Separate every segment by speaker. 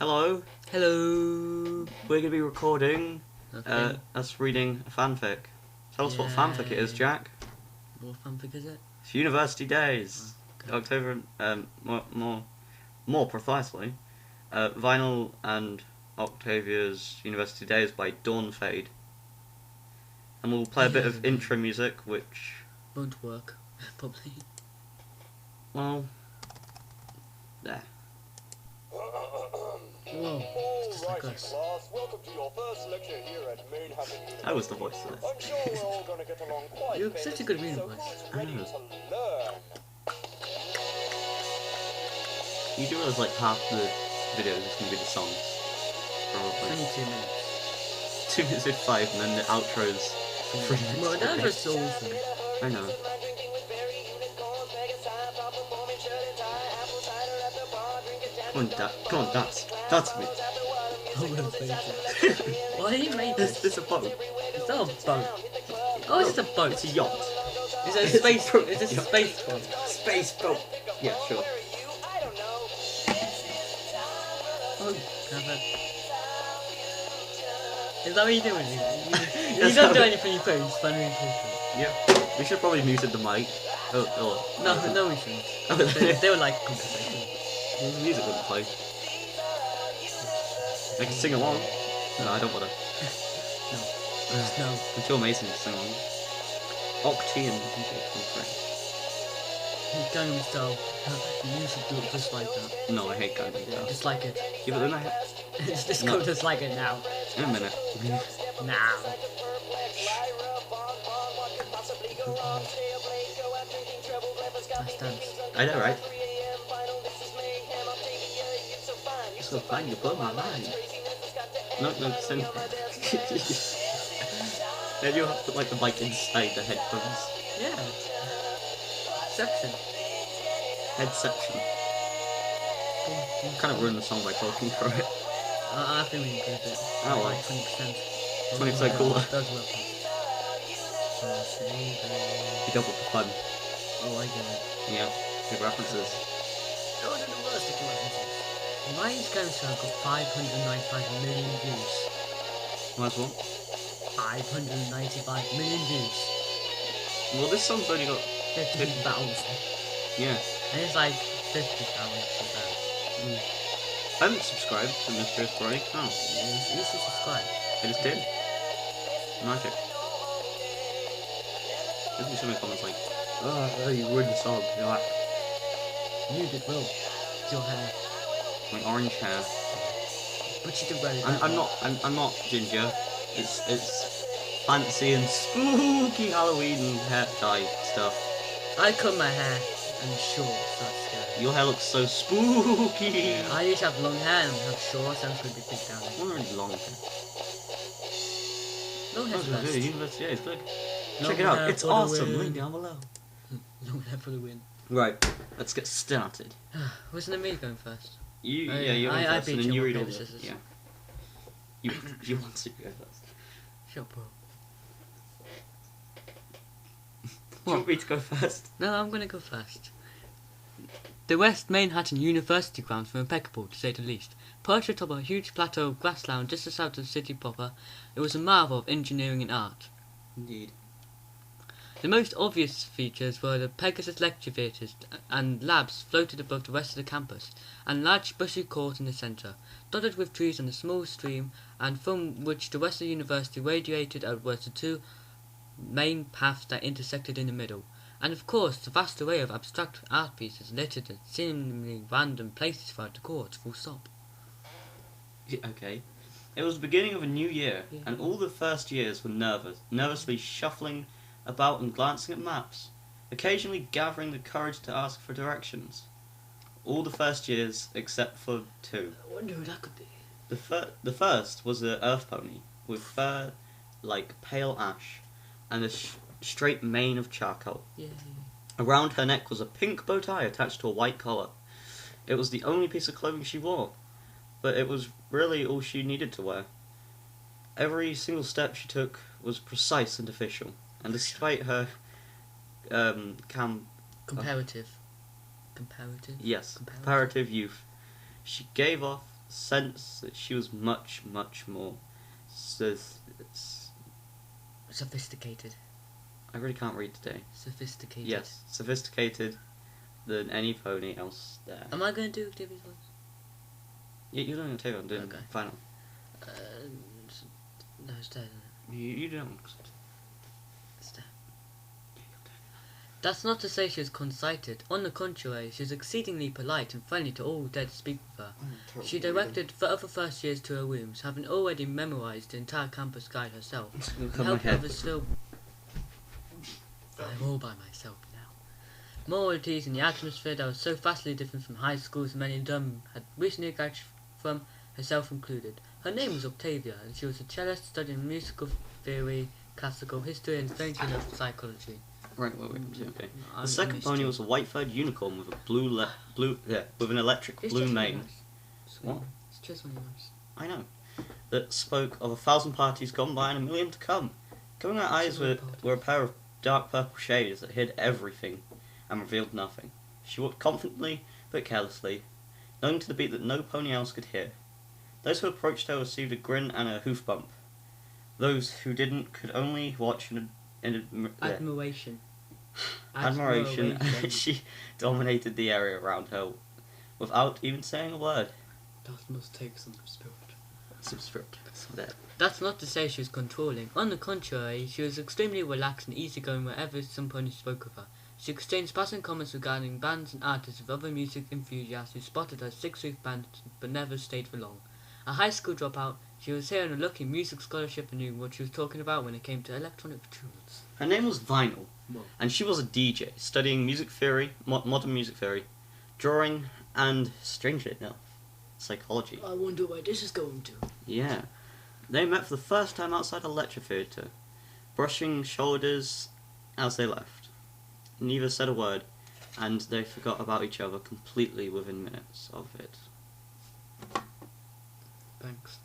Speaker 1: Hello,
Speaker 2: Hello.
Speaker 1: we're going to be recording
Speaker 2: Okay.
Speaker 1: us reading a fanfic. Tell us what fanfic it is,
Speaker 2: Yay.
Speaker 1: Jack.
Speaker 2: What fanfic is it?
Speaker 1: It's University Days.
Speaker 2: Okay.
Speaker 1: October, more precisely, Vinyl and Octavia's University Days by Dawn Fade. And we'll play a bit of intro music, which,
Speaker 2: Won't work, probably.
Speaker 1: well, there.
Speaker 2: Whoa. It's just like
Speaker 3: Alrighty,
Speaker 2: us.
Speaker 3: class. Welcome to your first lecture here at Manhattan University.
Speaker 1: That was the voice of
Speaker 3: I'm sure we're all going to get along quite
Speaker 2: You have such a good
Speaker 3: famously,
Speaker 2: reading
Speaker 3: so
Speaker 2: voice.
Speaker 3: who's ready
Speaker 1: I know.
Speaker 3: to learn?
Speaker 1: You do realize like half the videos is going to be the songs. Probably.
Speaker 2: 22 minutes.
Speaker 1: 2 minutes and 5, and then the outro's 3 minutes.
Speaker 2: Well, that
Speaker 1: 50.
Speaker 2: was so awesome.
Speaker 1: I know. Come on, that's me.
Speaker 2: I'm gonna face it. Why you made this?
Speaker 1: This is a boat.
Speaker 2: It's not a boat. Oh, it's just a boat.
Speaker 1: It's a yacht.
Speaker 2: It's a space boat. It's a space boat.
Speaker 1: Space boat. Yeah, sure.
Speaker 2: Oh, have a... Is that what you're doing? You
Speaker 1: That's
Speaker 2: don't
Speaker 1: how
Speaker 2: do
Speaker 1: it-
Speaker 2: anything you put, you just find me
Speaker 1: Yeah. We should probably muted the mic.
Speaker 2: No, we shouldn't. They were like a conversation.
Speaker 1: The music wouldn't play. I can sing along. No, I don't want to.
Speaker 2: No.
Speaker 1: I'm too amazing to sing along. Octi and DJ from French.
Speaker 2: Gangnam Style. You should look just like that.
Speaker 1: No, I hate Gangnam Style.
Speaker 2: Just like it.
Speaker 1: Yeah, but then I
Speaker 2: Just
Speaker 1: No.
Speaker 2: go just like it now.
Speaker 1: in a minute.
Speaker 2: Now. Nice dance.
Speaker 1: I know, right? So fine, you blow my mind. No, sing. Then you have to put like the mic inside the headphones.
Speaker 2: Yeah. Section.
Speaker 1: Headception. Kind of ruined the song by talking through it.
Speaker 2: I think we improved it.
Speaker 1: Oh, well.
Speaker 2: Like 20%.
Speaker 1: 20% cooler.
Speaker 2: Does work.
Speaker 1: You double the fun.
Speaker 2: Oh, I get it.
Speaker 1: Yeah, good references.
Speaker 2: No, the university references. Ryan's Game Show got 595 million views.
Speaker 1: Might as well.
Speaker 2: 595 million views.
Speaker 1: Well, this song's only got
Speaker 2: 50,000.
Speaker 1: yeah.
Speaker 2: And it's like 50,000 for that.
Speaker 1: I haven't subscribed to Mysterious Break. Oh,
Speaker 2: You should subscribe.
Speaker 1: I just did. Magic. There's be some comments like, "Oh, you ruined the song." You're like,
Speaker 2: You did well. It's your hair.
Speaker 1: my orange hair.
Speaker 2: But you did well.
Speaker 1: I'm not ginger. It's fancy and spooky Halloween hair dye stuff.
Speaker 2: I cut my hair and short, so that's scary.
Speaker 1: Your hair looks so spooky.
Speaker 2: I used to have long hair and have short, and it's going to be big down
Speaker 1: It's
Speaker 2: there.
Speaker 1: not really long hair.
Speaker 2: Long hair's
Speaker 1: Oh,
Speaker 2: best.
Speaker 1: University, yeah, it's good.
Speaker 2: Long
Speaker 1: Check it out.
Speaker 2: hair
Speaker 1: It's
Speaker 2: for the
Speaker 1: awesome.
Speaker 2: win.
Speaker 1: Link down below.
Speaker 2: Long hair for the win.
Speaker 1: Right, let's get started.
Speaker 2: Wasn't it me going first?
Speaker 1: You,
Speaker 2: Oh,
Speaker 1: yeah, you
Speaker 2: I-
Speaker 1: went
Speaker 2: I
Speaker 1: first, and
Speaker 2: beat
Speaker 1: then
Speaker 2: you
Speaker 1: you
Speaker 2: on
Speaker 1: read all
Speaker 2: paper,
Speaker 1: the,
Speaker 2: scissors.
Speaker 1: yeah. You want to go first.
Speaker 2: Shut up.
Speaker 1: Do you want me to go first?
Speaker 2: No, I'm going to go first. The West Manhattan University grounds were impeccable, to say the least. Perched atop a huge plateau of grassland just south of the city proper, it was a marvel of engineering and art.
Speaker 1: Indeed.
Speaker 2: The most obvious features were the Pegasus lecture theatres and labs floated above the rest of the campus, and large bushy court in the centre, dotted with trees and a small stream, and from which the rest of the university radiated outwards to two main paths that intersected in the middle. And of course, the vast array of abstract art pieces littered at seemingly random places throughout the court, full stop.
Speaker 1: Yeah, okay. It was the beginning of a new year,
Speaker 2: Yeah.
Speaker 1: and all the first years were nervously shuffling about and glancing at maps, occasionally gathering the courage to ask for directions. All the first years except for two.
Speaker 2: I wonder who that could be.
Speaker 1: The first was an earth pony with fur like pale ash and a straight mane of charcoal.
Speaker 2: Yeah.
Speaker 1: Around her neck was a pink bow tie attached to a white collar. It was the only piece of clothing she wore, but it was really all she needed to wear. Every single step she took was precise and official, and despite her
Speaker 2: Comparative.
Speaker 1: comparative youth, she gave off sense that she was much, much more.
Speaker 2: Sophisticated.
Speaker 1: I really can't read today.
Speaker 2: Sophisticated.
Speaker 1: Yes, sophisticated than any pony else there.
Speaker 2: Am I going to do Octavia's voice?
Speaker 1: Yeah, you're doing Octavia, I'm doing
Speaker 2: Okay.
Speaker 1: final.
Speaker 2: No, it's dead.
Speaker 1: You don't.
Speaker 2: It's dead. That's not to say she was conceited. On the contrary, she was exceedingly polite and friendly to all who dared to speak with her. She directed the other first years to her rooms, having already memorized the entire campus guide herself.
Speaker 1: Look
Speaker 2: To
Speaker 1: at my
Speaker 2: help
Speaker 1: head.
Speaker 2: others feel... I'm all by myself now. Moralities in the atmosphere that was so vastly different from high schools many of them had recently graduated from, herself included. Her name was Octavia, and she was a cellist studying musical theory, classical history, and fountain of psychology.
Speaker 1: Right, wait, okay.
Speaker 2: I
Speaker 1: The second
Speaker 2: missed
Speaker 1: pony
Speaker 2: you.
Speaker 1: was a white-furred unicorn with a with an electric
Speaker 2: It's
Speaker 1: blue
Speaker 2: just
Speaker 1: mane.
Speaker 2: nice.
Speaker 1: What?
Speaker 2: It's just one of those.
Speaker 1: I know. That spoke of 1,000 parties gone by and 1,000,000 to come. Coming out eyes were a pair of dark purple shades that hid everything and revealed nothing. She walked confidently but carelessly, knowing to the beat that no pony else could hear. Those who approached her received a grin and a hoof bump. Those who didn't could only watch
Speaker 2: Admiration.
Speaker 1: admiration as she dominated the area around her without even saying a word.
Speaker 2: That must take some spirit.
Speaker 1: Some spirit. There.
Speaker 2: That's not to say she was controlling. On the contrary, she was extremely relaxed and easygoing wherever some pony spoke of her. She exchanged passing comments regarding bands and artists with other music enthusiasts who spotted her 6-week band but never stayed for long. A high school dropout, she was here on a lucky music scholarship and knew what she was talking about when it came to electronic tunes.
Speaker 1: Her name was Vinyl,
Speaker 2: Whoa.
Speaker 1: and she was a DJ, studying music theory, modern music theory, drawing, and, strangely enough, psychology.
Speaker 2: I wonder where this is going to.
Speaker 1: Yeah. They met for the first time outside a lecture theatre, brushing shoulders as they left. Neither said a word, and they forgot about each other completely within minutes of it.
Speaker 2: Thanks.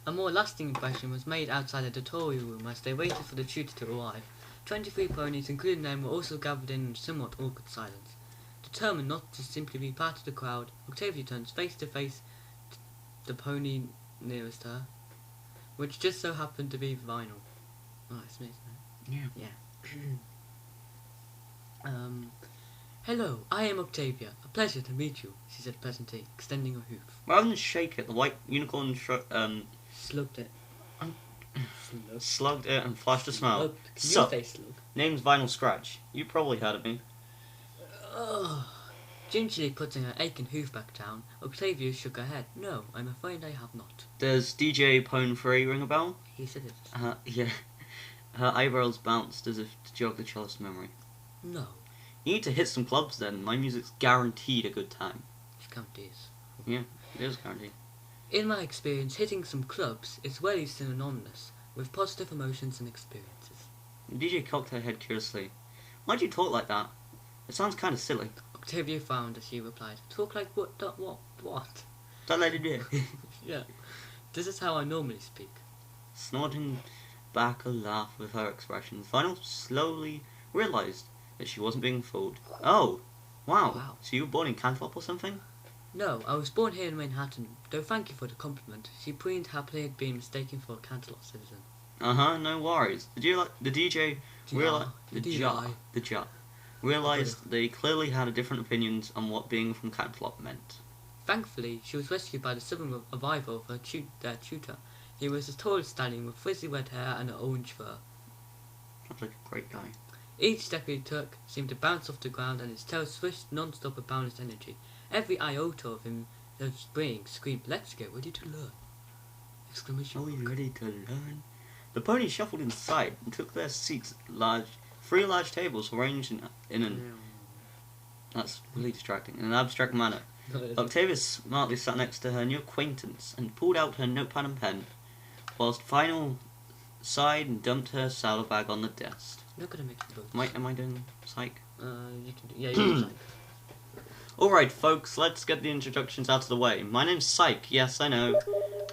Speaker 2: A more lasting impression was made outside the tutorial room as they waited for the tutor to arrive. 23 ponies, including them, were also gathered in somewhat awkward silence. Determined not to simply be part of the crowd, Octavia turns face to face the pony nearest her, which just so happened to be Vinyl. Oh, it's me, isn't it?
Speaker 1: Yeah.
Speaker 2: Hello, I am Octavia. A pleasure to meet you, she said pleasantly, extending her hoof.
Speaker 1: Rather than shake it, the white unicorn
Speaker 2: Slugged it.
Speaker 1: slugged it and flashed a smile.
Speaker 2: Slugged. Your
Speaker 1: Sup?
Speaker 2: face slug.
Speaker 1: Name's Vinyl Scratch. You probably heard of me.
Speaker 2: Ugh. Gingerly putting her aching hoof back down, Octavia shook her head. No, I'm afraid I have not.
Speaker 1: Does DJ Pone 3 ring a bell?
Speaker 2: He said it.
Speaker 1: Yeah. Her eyebrows bounced as if to jog the cellist's memory.
Speaker 2: No.
Speaker 1: You need to hit some clubs then. My music's guaranteed a good time.
Speaker 2: She can't do this.
Speaker 1: Yeah, it is guaranteed.
Speaker 2: In my experience, hitting some clubs is really synonymous with positive emotions and experiences.
Speaker 1: The DJ cocked her head curiously. Why'd you talk like that? It sounds kind of silly.
Speaker 2: Octavia frowned as she replied, "Talk like what? What?
Speaker 1: That lady did.
Speaker 2: Yeah. This is how I normally speak."
Speaker 1: Snorting back a laugh with her expressions, Vinyl slowly realised that she wasn't being fooled. Oh, wow.
Speaker 2: Wow.
Speaker 1: So you were born in Canthorpe or something?
Speaker 2: No, I was born here in Manhattan, though thank you for the compliment. She preened happily had been mistaken for a Canterlot citizen.
Speaker 1: No worries. The DJ realised realised they clearly had different opinions on what being from Canterlot meant.
Speaker 2: Thankfully, she was rescued by the sudden arrival of their tutor. He was a tall stallion with frizzy red hair and an orange fur.
Speaker 1: Sounds like a great guy.
Speaker 2: Each step he took seemed to bounce off the ground, and his tail swished non-stop with boundless energy. Every iota of him brain screamed, "Let's get ready to learn!" Exclamation
Speaker 1: Are we
Speaker 2: mark.
Speaker 1: ready to learn? The ponies shuffled inside and took their seats at three large tables arranged in an... That's really distracting. In an abstract manner. Octavia smartly sat next to her new acquaintance and pulled out her notepad and pen, whilst Vinyl sighed and dumped her saddlebag on the desk.
Speaker 2: Not gonna make you both.
Speaker 1: Am I doing psych?
Speaker 2: You can do. Yeah, you can. Like.
Speaker 1: Alright folks, let's get the introductions out of the way. My name's Psych, yes I know.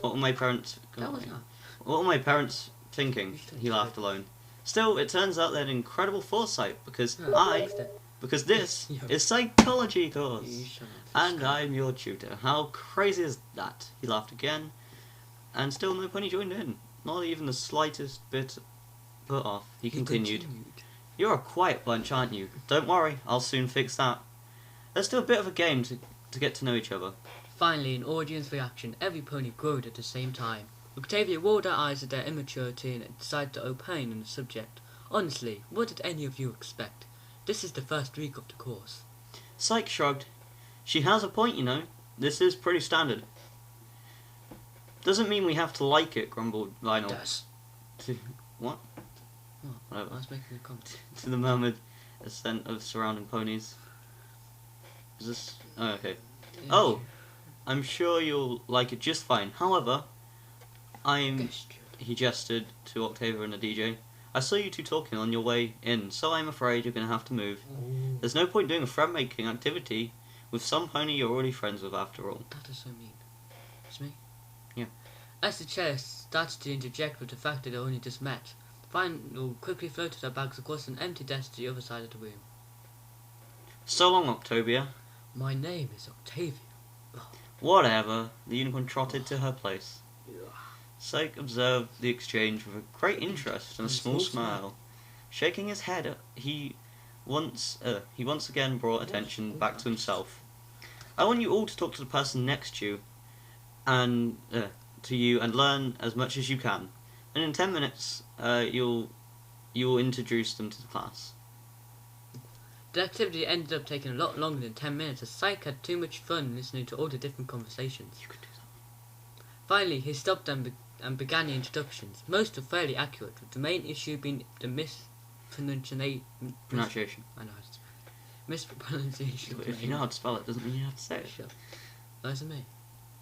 Speaker 1: What were my parents...
Speaker 2: That was not.
Speaker 1: What were my parents thinking? He laughed alone. Still, it turns out they had incredible foresight because
Speaker 2: Oh,
Speaker 1: because this
Speaker 2: Yeah.
Speaker 1: is psychology course.
Speaker 2: You shut up.
Speaker 1: And I'm your tutor. How crazy is that? He laughed again, and still no pony joined in. Not even the slightest bit put off. He continued. You're a quiet bunch, aren't you? Don't worry, I'll soon fix that. Let's do a bit of a game to get to know each other.
Speaker 2: Finally, in audience reaction, every pony groaned at the same time. Octavia rolled her eyes at their immaturity and decided to opine on the subject. Honestly, what did any of you expect? This is the first week of the course.
Speaker 1: Psyche shrugged. She has a point, you know. This is pretty standard. Doesn't mean we have to like it, grumbled Lionel.
Speaker 2: Does.
Speaker 1: What?
Speaker 2: Oh,
Speaker 1: Whatever.
Speaker 2: I was making a comment.
Speaker 1: To the murmured assent of surrounding ponies. Is this... Oh, okay. Oh! I'm sure you'll like it just fine. However, he gestured to Octavia and the DJ. I saw you two talking on your way in, so I'm afraid you're going to have to move.
Speaker 2: Ooh.
Speaker 1: There's no point doing a friend-making activity with some pony you're already friends with, after all.
Speaker 2: That is so mean. It's me?
Speaker 1: Yeah.
Speaker 2: As the chair started to interject with the fact that they only just met, Final quickly floated her bags across an empty desk to the other side of the room.
Speaker 1: So long, Octavia.
Speaker 2: My name is Octavia.
Speaker 1: Whatever. The unicorn trotted to her place. Psyche observed the exchange with a great interest and a small smile. Shaking his head, he once again brought attention back to himself. I want you all to talk to the person next to you, and learn as much as you can. And in 10 minutes, you'll introduce them to the class.
Speaker 2: The activity ended up taking a lot longer than 10 minutes as Psyche had too much fun listening to all the different conversations.
Speaker 1: You could do that.
Speaker 2: Finally, he stopped and began the introductions. Most were fairly accurate, with the main issue being the mispronunciation.
Speaker 1: Pronunciation.
Speaker 2: I know how to spell it. Mispronunciation.
Speaker 1: If you know how to spell it, doesn't mean you have to say it.
Speaker 2: Sure. That's me.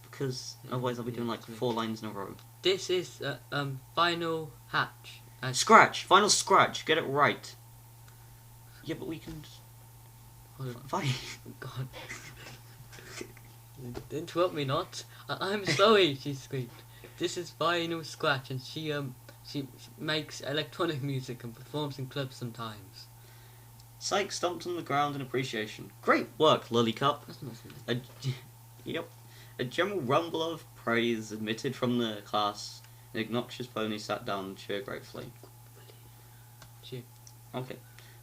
Speaker 1: Because otherwise I'll be doing like 4 lines in a row.
Speaker 2: This is Final Hatch.
Speaker 1: Scratch! Final scratch! Get it right. Yeah, but we can...
Speaker 2: Hold on.
Speaker 1: Fine.
Speaker 2: God. Interrupt me not. I'm sorry, she screamed. This is Final Scratch, and she makes electronic music and performs in clubs sometimes.
Speaker 1: Psyche stomped on the ground in appreciation. Great work, Lollycup.
Speaker 2: That's not something.
Speaker 1: Yep. A general rumble of praise emitted from the class. An obnoxious pony sat down and cheered gratefully.
Speaker 2: Cheer.
Speaker 1: Okay.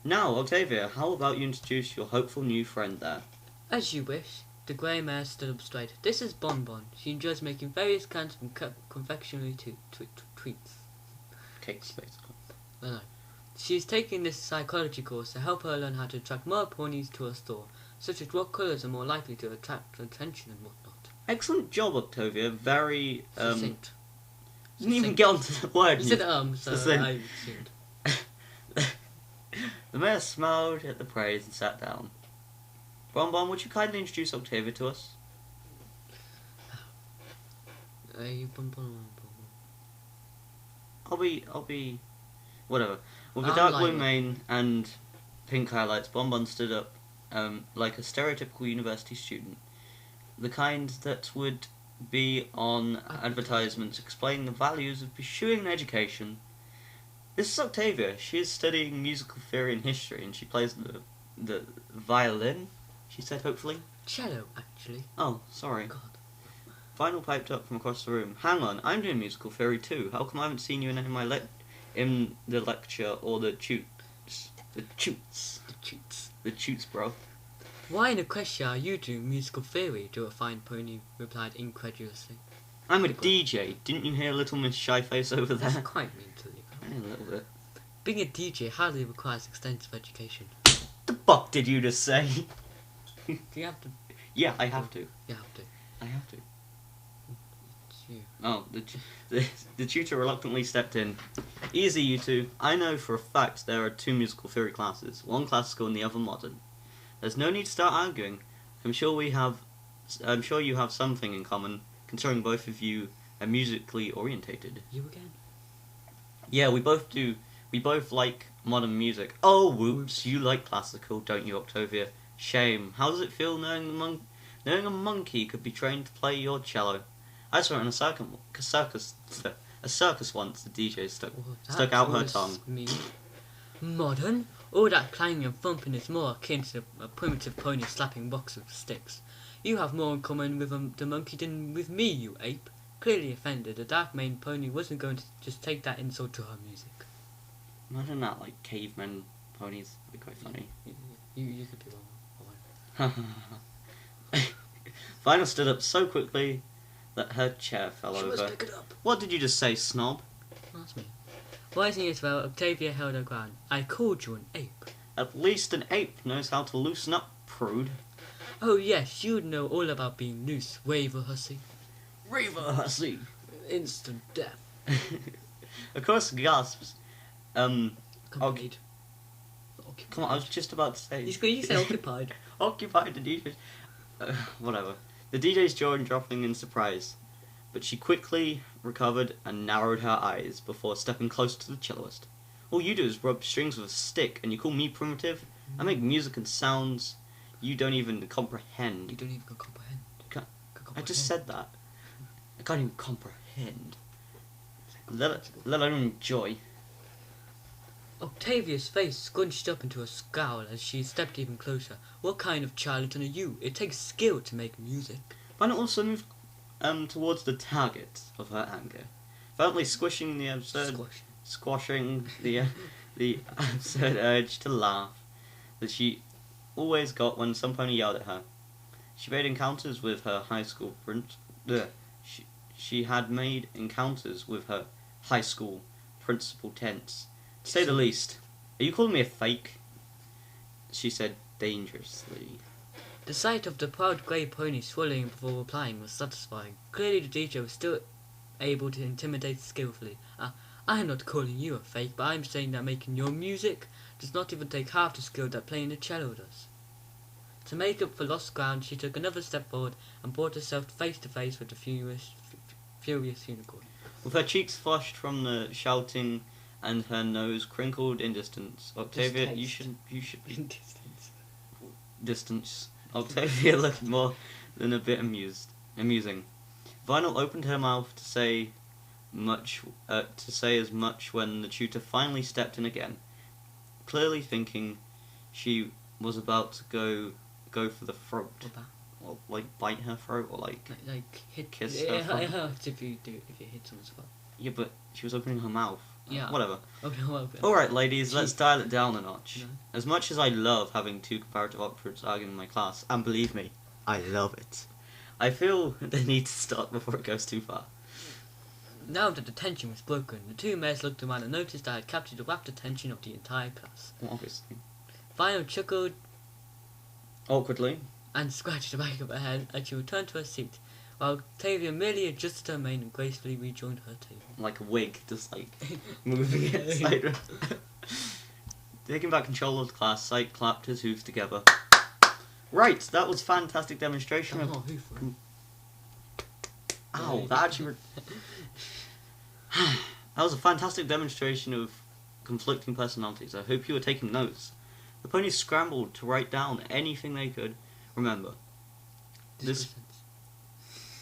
Speaker 1: Now, Octavia, how about you introduce your hopeful new friend there?
Speaker 2: As you wish. The grey mare stood up straight. This is Bon Bon. She enjoys making various kinds of confectionery treats.
Speaker 1: Cakes, basically.
Speaker 2: I know. She is taking this psychology course to help her learn how to attract more ponies to her store, such as what colours are more likely to attract attention and whatnot.
Speaker 1: Excellent job, Octavia. Very,
Speaker 2: Succinct.
Speaker 1: Didn't even get onto the word.
Speaker 2: You said so
Speaker 1: Succinct.
Speaker 2: I assumed.
Speaker 1: The mayor smiled at the praise and sat down. Bon Bon, would you kindly introduce Octavia to us?
Speaker 2: Bon Bon.
Speaker 1: I'll be... Whatever. With a
Speaker 2: I'm
Speaker 1: dark blue
Speaker 2: Lila.
Speaker 1: mane and pink highlights, Bon Bon stood up like a stereotypical university student. The kind that would be on advertisements explaining the values of pursuing an education. This is Octavia. She is studying musical theory and history, and she plays the violin, she said hopefully.
Speaker 2: Cello, actually.
Speaker 1: Oh, sorry.
Speaker 2: God.
Speaker 1: Final piped up from across the room. Hang on, I'm doing musical theory too. How come I haven't seen you in any of my in the lecture or the toots? The toots.
Speaker 2: The toots.
Speaker 1: The toots, bro.
Speaker 2: Why in Equestria are you doing musical theory? The refined pony replied incredulously.
Speaker 1: I'm a DJ. Didn't you hear little Miss Shyface over there?
Speaker 2: That's quite mean to you.
Speaker 1: A little bit.
Speaker 2: Being a DJ hardly requires extensive education.
Speaker 1: The fuck did you just say?
Speaker 2: Do you have to?
Speaker 1: Yeah, I have to.
Speaker 2: You have to.
Speaker 1: I have to.
Speaker 2: It's you.
Speaker 1: Oh, the tutor reluctantly stepped in. Easy, you two. I know for a fact there are 2 musical theory classes, one classical and the other modern. There's no need to start arguing. I'm sure you have something in common, considering both of you are musically orientated.
Speaker 2: You again?
Speaker 1: Yeah, we both do. We both like modern music. Oh, whoops! You like classical, don't you, Octavia? Shame. How does it feel knowing a monkey could be trained to play your cello? I saw it in a circus once. The DJ stuck out her tongue.
Speaker 2: Me. Modern? All that clanging and thumping is more akin to a primitive pony slapping rocks with sticks. You have more in common with the monkey than with me, you ape. Clearly offended, the dark maned pony wasn't going to just take that insult to her music.
Speaker 1: Imagine that, like, cavemen ponies. That'd be quite funny.
Speaker 2: You could be wrong.
Speaker 1: Vinyl stood up so quickly that her chair fell
Speaker 2: She
Speaker 1: over.
Speaker 2: must pick it up.
Speaker 1: What did you just say, snob?
Speaker 2: That's me. Rising as well, Octavia held her ground. I called you an ape.
Speaker 1: At least an ape knows how to loosen up, prude.
Speaker 2: Oh yes, you'd know all about being loose, waver hussy.
Speaker 1: Raver hussy.
Speaker 2: Instant death.
Speaker 1: Of course, gasps.
Speaker 2: Occupied.
Speaker 1: Come on, I was just about to say.
Speaker 2: You said occupied.
Speaker 1: Occupied the DJ. Whatever. The DJ's jaw dropping in surprise, but she quickly recovered and narrowed her eyes before stepping closer to the celloist. All you do is rub strings with a stick, and you call me primitive? I make music and sounds you don't even comprehend.
Speaker 2: You don't even comprehend.
Speaker 1: I just said that. I can't even comprehend. Let alone enjoy.
Speaker 2: Octavia's face scrunched up into a scowl as she stepped even closer. What kind of charlatan are you? It takes skill to make music.
Speaker 1: Vina also moved towards the target of her anger, violently squishing the absurd, squashing the absurd urge to laugh that she always got when some pony yelled at her. She made encounters with her high school She had made encounters with her high school principal tense. To say the least. Are you calling me a fake? She said dangerously.
Speaker 2: The sight of the proud grey pony swallowing before replying was satisfying. Clearly the DJ was still able to intimidate skillfully. I'm not calling you a fake, but I'm saying that making your music does not even take half the skill that playing the cello does. To make up for lost ground, she took another step forward and brought herself face to face with the furious unicorn.
Speaker 1: With her cheeks flushed from the shouting and her nose crinkled in distance, Octavia, you should
Speaker 2: In distance.
Speaker 1: distance. Octavia looked more than a bit amusing. Vinyl opened her mouth to say as much when the tutor finally stepped in again, clearly thinking she was about to go for the throat, or like bite her throat, or like
Speaker 2: hit
Speaker 1: kiss
Speaker 2: it,
Speaker 1: her
Speaker 2: it
Speaker 1: throat.
Speaker 2: hurts if you hit someone's throat.
Speaker 1: Yeah, but she was opening her mouth.
Speaker 2: Yeah.
Speaker 1: Whatever.
Speaker 2: Okay, well,
Speaker 1: Alright, ladies, let's
Speaker 2: Gee.
Speaker 1: dial it down a notch.
Speaker 2: No.
Speaker 1: As much as I love having two comparative opposites arguing in my class, and believe me, I love it, I feel the need to stop before it goes too far.
Speaker 2: Now that the tension was broken, the two mares looked around and noticed I had captured the rapt attention of the entire class.
Speaker 1: Well, obviously.
Speaker 2: Vinyl chuckled
Speaker 1: Awkwardly.
Speaker 2: and scratched the back of her head as she returned to her seat, while Octavia merely adjusted her mane and gracefully rejoined her table.
Speaker 1: Like a wig, just like moving it sideways. Taking back control of the class, Sight clapped his hooves together. Right, that was fantastic demonstration of...
Speaker 2: Oh, who for it?
Speaker 1: Ow, that actually... That was a fantastic demonstration of conflicting personalities. I hope you were taking notes. The ponies scrambled to write down anything they could remember. This...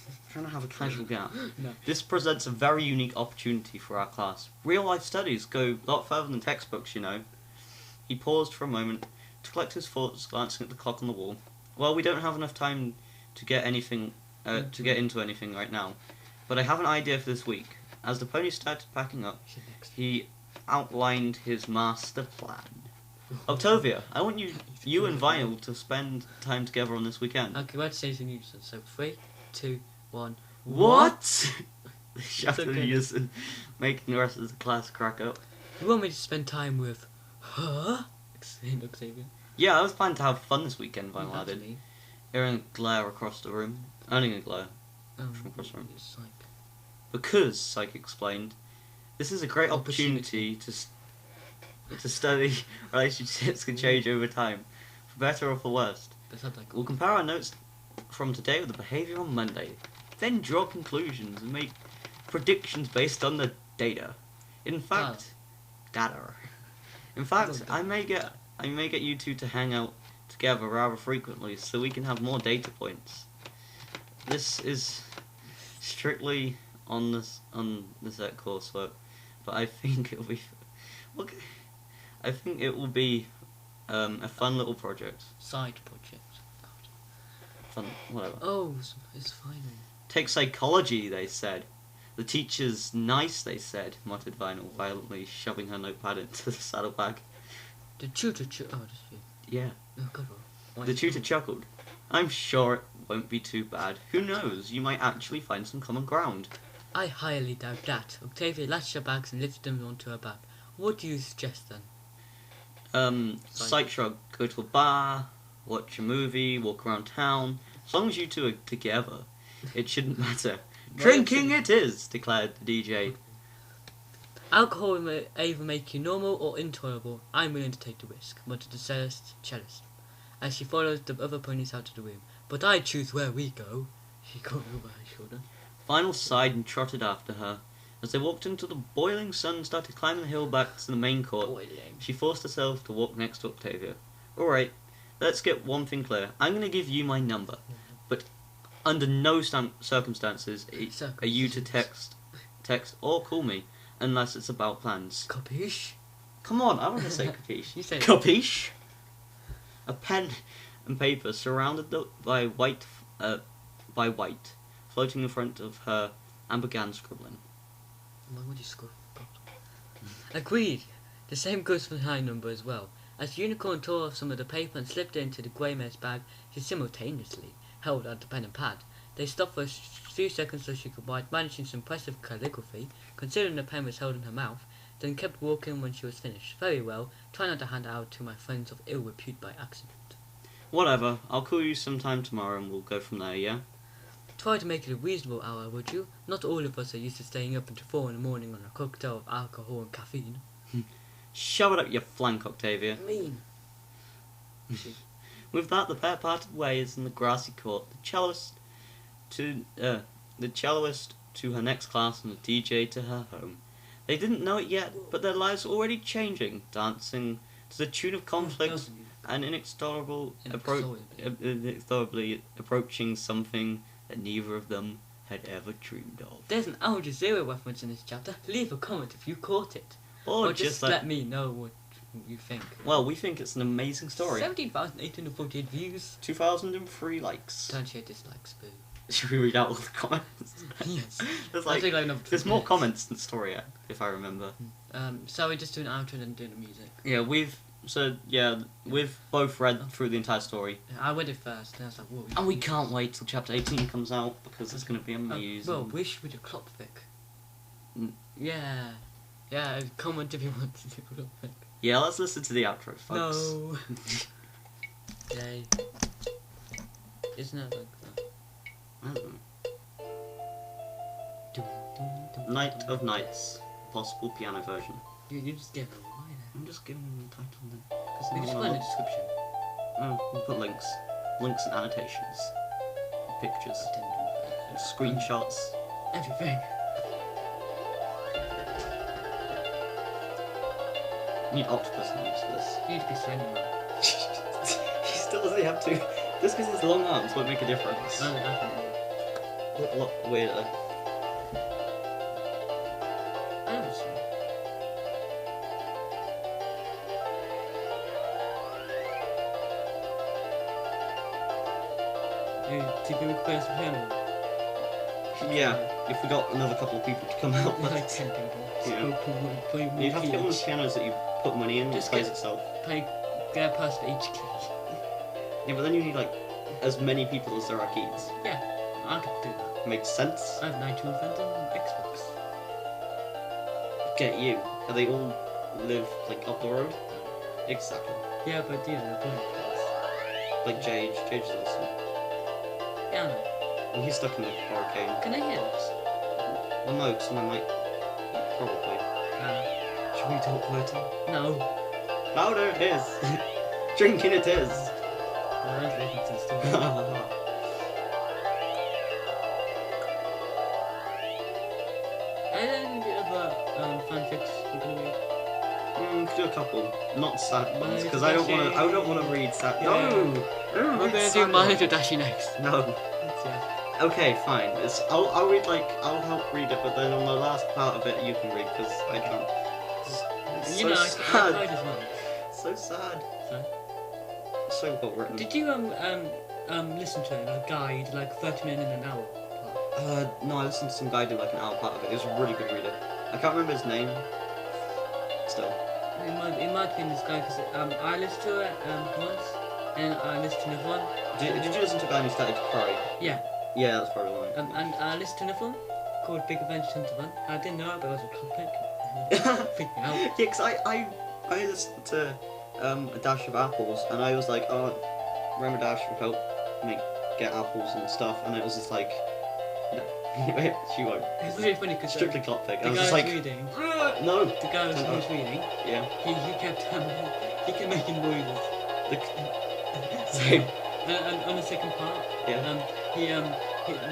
Speaker 1: I'm trying to have a casual gap.
Speaker 2: No.
Speaker 1: This presents a very unique opportunity for our class. Real life studies go a lot further than textbooks, you know. He paused for a moment to collect his thoughts, glancing at the clock on the wall. Well, we don't have enough time to get into anything right now, but I have an idea for this week. As the pony started packing up, he outlined his master plan. Octavia, I want you and Vinyl to spend time together on this weekend.
Speaker 2: Okay, let's say some unison. So 3, 2, 1.
Speaker 1: What? They shouted
Speaker 2: okay.
Speaker 1: in unison, making the rest of the class crack up.
Speaker 2: You want me to spend time with her? Exclaimed Octavia.
Speaker 1: Yeah, I was planning to have fun this weekend, Vinyl
Speaker 2: That's
Speaker 1: added,
Speaker 2: me.
Speaker 1: hearing a glare across the room. Earning a glare. From across the room.
Speaker 2: It's like
Speaker 1: Because, Psyche explained, this is a great opportunity to study relationships can change over time, for better or for worse.
Speaker 2: that's not like
Speaker 1: We'll compare our notes from today with the behaviour on Monday, then draw conclusions and make predictions based on the data. In fact, I may get you two to hang out together rather frequently so we can have more data points. This is strictly on the set coursework, but I think it'll be okay. I think it will be a fun little project.
Speaker 2: side project.
Speaker 1: Whatever.
Speaker 2: Oh, it's final.
Speaker 1: Take psychology, they said. The teacher's nice, they said, muttered Vinyl, violently shoving her notepad into the saddlebag.
Speaker 2: The tutor oh, just you.
Speaker 1: Yeah.
Speaker 2: Oh, God.
Speaker 1: The tutor chuckled. I'm sure it won't be too bad. Who knows? You might actually find some common ground.
Speaker 2: I highly doubt that. Octavia latched her bags and lifted them onto her back. What do you suggest then?
Speaker 1: Psych shrug. Go to a bar, watch a movie, walk around town. As long as you two are together, it shouldn't matter. Drinking it is, declared the DJ.
Speaker 2: Alcohol may either make you normal or intolerable. I'm willing to take the risk, muttered the cellist, as she followed the other ponies out of the room. But I choose where we go. She caught over her shoulder.
Speaker 1: Vinyl sighed and trotted after her. As they walked into the boiling sun and started climbing the hill back to the main court, she forced herself to walk next to Octavia. Alright, let's get one thing clear. I'm going to give you my number, but under no circumstances are you to text or call me unless it's about plans.
Speaker 2: Capiche?
Speaker 1: Come on, I want to say capiche.
Speaker 2: You said
Speaker 1: Capiche? A pen and paper surrounded by white, floating in front of her, and began scribbling.
Speaker 2: Why would you scribble? Agreed. The same goes for my number as well. As Unicorn tore off some of the paper and slipped it into the grey mare's bag, she simultaneously held out the pen and pad. They stopped for a few seconds so she could write, managing some impressive calligraphy, considering the pen was held in her mouth, then kept walking when she was finished. Very well. Try not to hand it out to my friends of ill repute by accident.
Speaker 1: Whatever, I'll call you sometime tomorrow and we'll go from there, yeah?
Speaker 2: Try to make it a reasonable hour, would you? Not all of us are used to staying up until 4 in the morning on a cocktail of alcohol and caffeine.
Speaker 1: Shove it up your flank, Octavia.
Speaker 2: Mean.
Speaker 1: With that, the pair parted ways in the grassy court. The cellist to her next class and the DJ to her home. They didn't know it yet, but their lives were already changing, dancing to the tune of conflict and inexorably approaching something that neither of them had ever dreamed of.
Speaker 2: There's an Al Jazeera reference in this chapter. Leave a comment if you caught it.
Speaker 1: Or
Speaker 2: just let me know what you think.
Speaker 1: Well, we think it's an amazing story.
Speaker 2: 17,848 views.
Speaker 1: 2,003 likes.
Speaker 2: 28 dislikes, boo.
Speaker 1: Should we read out all the comments?
Speaker 2: Yes.
Speaker 1: There's more comments than story, if I remember.
Speaker 2: So we just do an outro and then do the music.
Speaker 1: Yeah, we've both read through the entire story.
Speaker 2: I read it first, and I was like, whoa.
Speaker 1: And we can't wait till chapter 18 comes out, because it's going to be amazing.
Speaker 2: Well, we should read a Klopvik.
Speaker 1: Mm.
Speaker 2: Yeah. Yeah, comment if you want to do a Klopvik.
Speaker 1: Yeah, let's listen to the outro, folks.
Speaker 2: No. Yay. Isn't it like that?
Speaker 1: I don't know. Night of Nights, possible piano version.
Speaker 2: You just give it away there.
Speaker 1: I'm just giving them the title then.
Speaker 2: We just put in the description.
Speaker 1: Oh, we'll put links and annotations, pictures, screenshots.
Speaker 2: Everything.
Speaker 1: You need octopus names for this.
Speaker 2: You need to be Slenderman.
Speaker 1: He still doesn't have to. Just because his long arms won't make a difference.
Speaker 2: No, definitely.
Speaker 1: Look a lot weirder.
Speaker 2: Did we play some piano?
Speaker 1: Yeah, if we got another couple of people to come out.
Speaker 2: Like 10 people.
Speaker 1: Yeah. You'd have to get one of the pianos that you put money in, just plays itself.
Speaker 2: Get a person each key.
Speaker 1: Yeah, but then you need like as many people as there are keys.
Speaker 2: Yeah, I could do that.
Speaker 1: Makes sense.
Speaker 2: I have 91 friends on Xbox.
Speaker 1: Get you. And they all live like up the road? Exactly.
Speaker 2: Yeah, but yeah, they're playing.
Speaker 1: Like Jage. Jage is awesome.
Speaker 2: Yeah, I know.
Speaker 1: And he's stuck in the hurricane.
Speaker 2: Can I hear this?
Speaker 1: Well, no, someone might. Probably. Should we talk quieter?
Speaker 2: No.
Speaker 1: Louder it is! Drinking it is!
Speaker 2: I don't listen to the story. Any other fanfics we're gonna read?
Speaker 1: Could do a couple. Not sad ones, because I don't want to read sad.
Speaker 2: Yeah.
Speaker 1: No!
Speaker 2: We're gonna do My Little Dashi next.
Speaker 1: No.
Speaker 2: Yeah.
Speaker 1: Okay, fine. I'll read I'll help read it, but then on the last part of it you can read, because I can't. It's
Speaker 2: You know, I
Speaker 1: sad.
Speaker 2: tried as well.
Speaker 1: So sad.
Speaker 2: So?
Speaker 1: So well written.
Speaker 2: Did you listen to it, like guide, like 30 minutes in an hour.
Speaker 1: No, I listened to some guy do like an hour part of it. It was a really good reader. I can't remember his name. Still.
Speaker 2: It might have been this guy, because I listened to it once, and I listened to another one.
Speaker 1: Did you listen to a guy who started to cry?
Speaker 2: Yeah.
Speaker 1: Yeah, that's probably one.
Speaker 2: And I listened to another one called Big Adventure 21. I didn't know it, but it was a topic. Freaked me out.
Speaker 1: Yeah, because I listened to a dash of apples, and I was like, oh, Remember Dash will help me get apples and stuff, and it was just like, no, she won't.
Speaker 2: It's really funny because
Speaker 1: Strictly clock pick. I
Speaker 2: the
Speaker 1: was
Speaker 2: guy
Speaker 1: just
Speaker 2: was
Speaker 1: like,
Speaker 2: reading.
Speaker 1: no.
Speaker 2: The guy who was reading.
Speaker 1: Yeah.
Speaker 2: He kept making noises.
Speaker 1: Same.
Speaker 2: And on the second part, he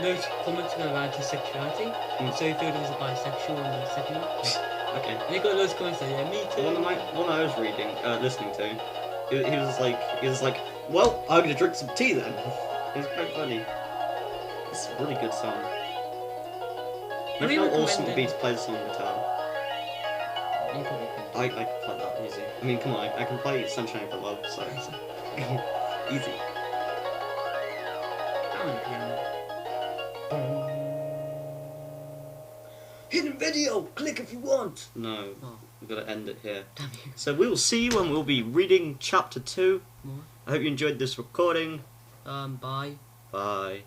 Speaker 2: those comments were around his sexuality, so he thought he was a bisexual in the second one.
Speaker 1: Okay.
Speaker 2: And he got those comments like, yeah, me too.
Speaker 1: The one I was listening to, he was like, well, I'm gonna drink some tea then. It was quite funny. It's a really good song. Imagine how awesome it would be to play the song on guitar.
Speaker 2: You probably can.
Speaker 1: I can play that easy. I mean, come on, I can play Sunshine for Love, so easy.
Speaker 2: I want a piano.
Speaker 1: Hidden video! Click if you want! No,
Speaker 2: Oh.
Speaker 1: we've got to end it here.
Speaker 2: Damn you.
Speaker 1: So we will see you when we'll be reading chapter 2.
Speaker 2: More.
Speaker 1: I hope you enjoyed this recording.
Speaker 2: Bye.
Speaker 1: Bye.